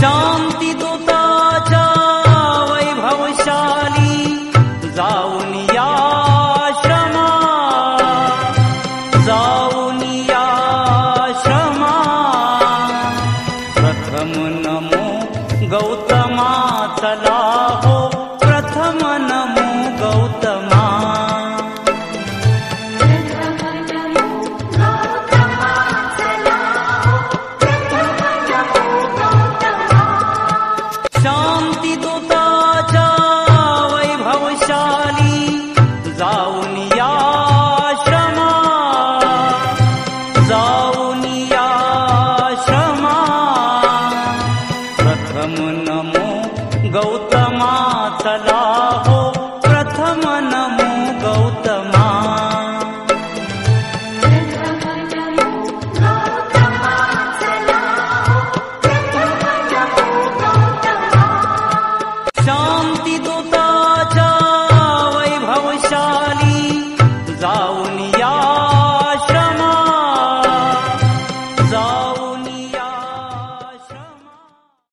शांतीदूताच्या वैभवशाली जाऊन या श्रमा, जाऊन या श्रमा। प्रथम नमो गौतमा, चला हो प्रथम नमो गौतमा। शांतीदूताच्या वैभवशाली जाऊन या श्रमा, जाऊन या श्रमा। प्रथम नमो गौतमा, चला हो प्रथम नमो गौतमा। शांतीदूत